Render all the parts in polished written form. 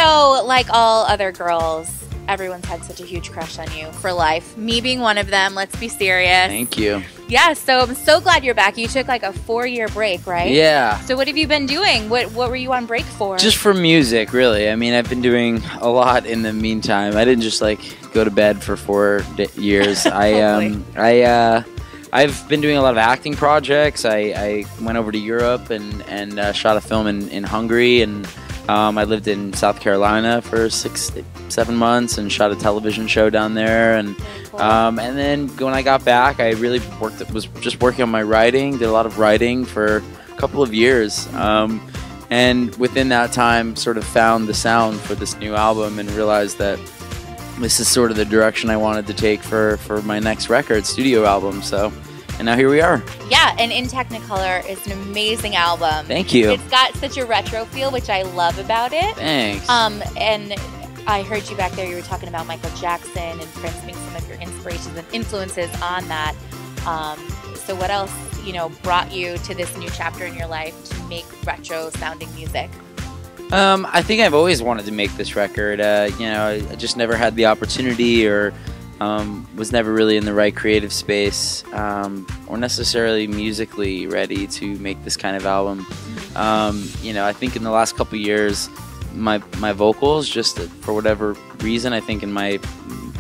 So, like all other girls, everyone's had such a huge crush on you for life. Me being one of them, let's be serious. Thank you. Yeah, so I'm so glad you're back. You took like a 4-year break, right? Yeah. So what have you been doing? What were you on break for? Just for music, really. I mean, I've been doing a lot in the meantime. I didn't just like go to bed for 4 years. I've been doing a lot of acting projects. I went over to Europe and shot a film in Hungary, and I lived in South Carolina for 6-7 months and shot a television show down there. And then when I got back, I really was just working on my writing. Did a lot of writing for a couple of years, and within that time, sort of found the sound for this new album and realized that this is sort of the direction I wanted to take for my next record, studio album. So. And now here we are. Yeah, and In Technicolor is an amazing album. Thank you. It's got such a retro feel, which I love about it. Thanks. And I heard you back there, you were talking about Michael Jackson and Prince being some of your inspirations and influences on that. So what else, brought you to this new chapter in your life to make retro-sounding music? I think I've always wanted to make this record. I just never had the opportunity or was never really in the right creative space or necessarily musically ready to make this kind of album. I think in the last couple of years, my vocals, just for whatever reason, I think in my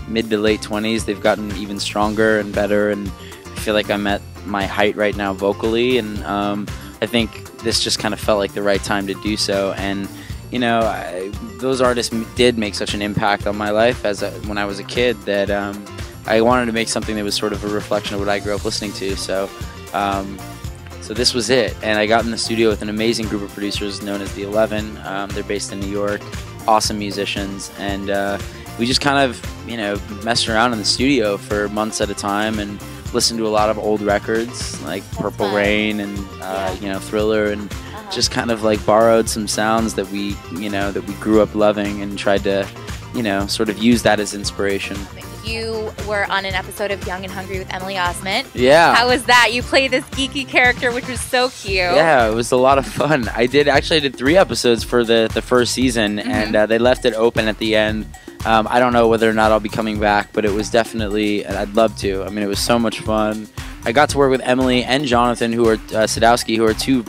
mid to late 20s, they've gotten even stronger and better, and I feel like I'm at my height right now vocally, and I think this just kind of felt like the right time to do so. And those artists did make such an impact on my life when I was a kid that I wanted to make something that was sort of a reflection of what I grew up listening to. So this was it, and I got in the studio with an amazing group of producers known as the 11. They're based in New York, awesome musicians, and we just kind of messed around in the studio for months at a time and listened to a lot of old records like Purple Rain and Thriller, and just kind of like borrowed some sounds that we grew up loving and tried to sort of use that as inspiration. You were on an episode of Young and Hungry with Emily Osment. Yeah. How was that? You played this geeky character, which was so cute. Yeah, it was a lot of fun. I did 3 episodes for the first season, and they left it open at the end. I don't know whether or not I'll be coming back, but it was definitely, I'd love to. I mean, it was so much fun. I got to work with Emily and Jonathan, who are Sadowski, who are 2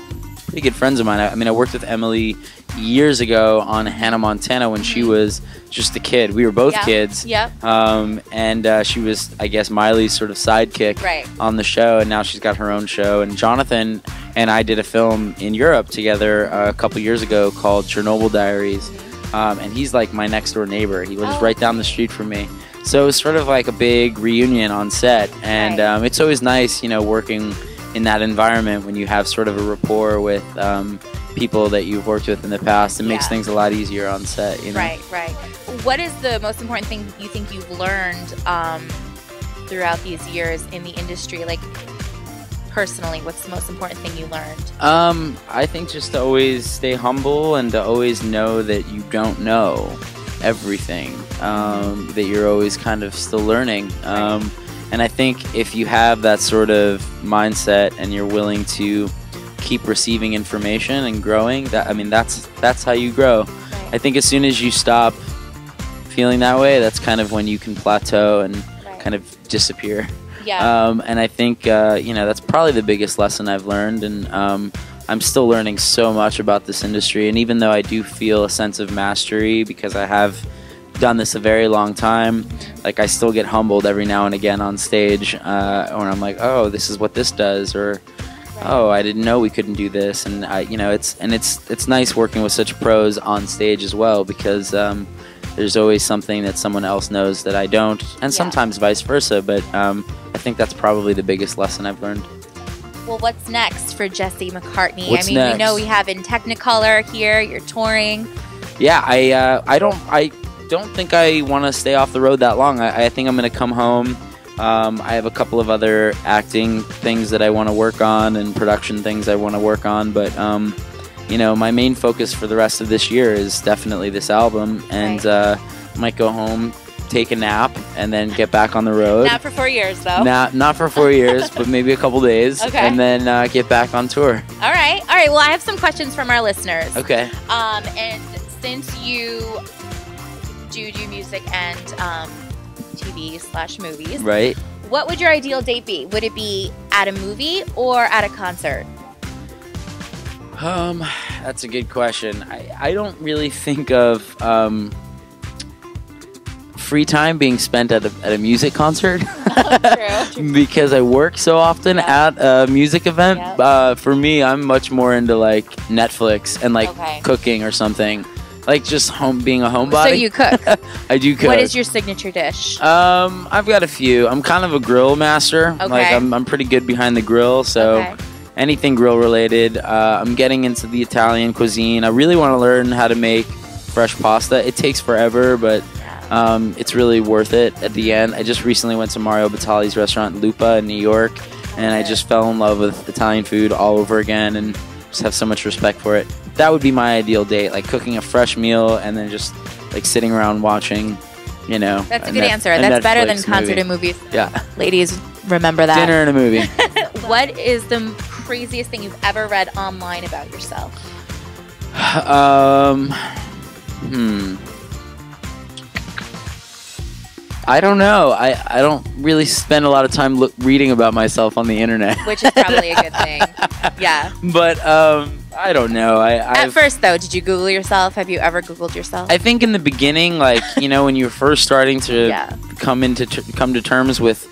pretty good friends of mine. I worked with Emily years ago on Hannah Montana when she was just a kid. We were both kids. Yep. And she was, I guess, Miley's sort of sidekick on the show, and now she's got her own show. And Jonathan and I did a film in Europe together a couple years ago called Chernobyl Diaries. And he's like my next door neighbor. He lives right down the street from me. So it was sort of like a big reunion on set. And it's always nice, working in that environment when you have sort of a rapport with people that you've worked with in the past. It makes things a lot easier on set. Right. What is the most important thing you think you've learned throughout these years in the industry? Like, personally, what's the most important thing you learned? I think just to always stay humble and to always know that you don't know everything, that you're always kind of still learning. And I think if you have that sort of mindset and you're willing to keep receiving information and growing, that's how you grow. I think as soon as you stop feeling that way, that's kind of when you can plateau and kind of disappear. And I think that's probably the biggest lesson I've learned, and I'm still learning so much about this industry. And even though I do feel a sense of mastery because I have done this a very long time, like I still get humbled every now and again on stage, when I'm like, oh, this is what this does, or oh, I didn't know we couldn't do this. And it's nice working with such pros on stage as well, because there's always something that someone else knows that I don't, and sometimes vice versa. But I think that's probably the biggest lesson I've learned. Well, what's next for Jesse McCartney? What's we know we have In Technicolor here. You're touring. Yeah, I don't think I want to stay off the road that long. I think I'm going to come home. I have a couple of other acting things that I want to work on and production things I want to work on, but my main focus for the rest of this year is definitely this album, and might go home, take a nap, and then get back on the road. Not for 4 years, though. Not for 4 years, but maybe a couple days, and then get back on tour. All right. Well, I have some questions from our listeners. Okay. And since you do music and TV/movies, Right. what would your ideal date be? Would it be at a movie or at a concert? That's a good question. I don't really think of free time being spent at a music concert. True. Because I work so often at a music event. Yep. For me, I'm much more into like Netflix and like Okay. cooking or something. Like just being a homebody. So you cook. I do cook. What is your signature dish? I've got a few. I'm kind of a grill master. Okay. Like I'm pretty good behind the grill, so Okay. anything grill related. I'm getting into the Italian cuisine. I really want to learn how to make fresh pasta. It takes forever, but it's really worth it at the end. I just recently went to Mario Batali's restaurant Lupa in New York, and I just fell in love with Italian food all over again and just have so much respect for it. That would be my ideal date, like cooking a fresh meal and then just like sitting around watching, you know. That's a good answer. That's better than concert and movies. Yeah. Ladies, remember that. Dinner and a movie. What is the craziest thing you've ever read online about yourself? I don't know. I don't really spend a lot of time reading about myself on the internet. Which is probably a good thing. Yeah. But I don't know. At first, though, did you Google yourself? Have you ever Googled yourself? I think in the beginning, like, you know, when you were first starting to come to terms with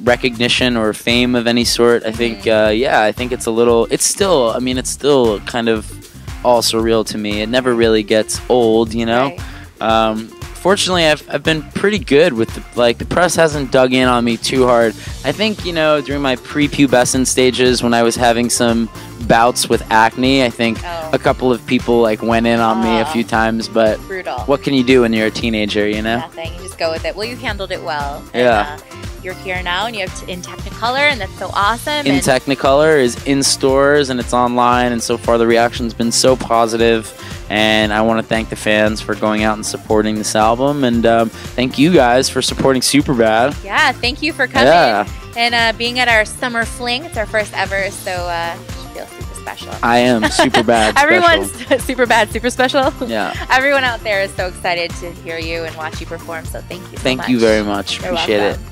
recognition or fame of any sort, I think, I think it's still kind of all surreal to me. It never really gets old, you know? Right. Fortunately, I've been pretty good with the press hasn't dug in on me too hard. I think, you know, during my prepubescent stages when I was having some bouts with acne, I think a couple of people like went in on me a few times, but brutal. What can you do when you're a teenager, you know? Nothing. You just go with it. Well, you handled it well. Yeah. And, you're here now, and you have in Technicolor, and that's so awesome. In Technicolor is in stores, and it's online, and so far the reaction's been so positive. And I want to thank the fans for going out and supporting this album, and thank you guys for supporting Superbad. Yeah, thank you for coming and being at our summer fling. It's our first ever, so you should feel super special. I am Superbad. Everyone's Superbad, super special. Yeah. Everyone out there is so excited to hear you and watch you perform. So thank you so much. Thank you very much. You're Appreciate welcome. it.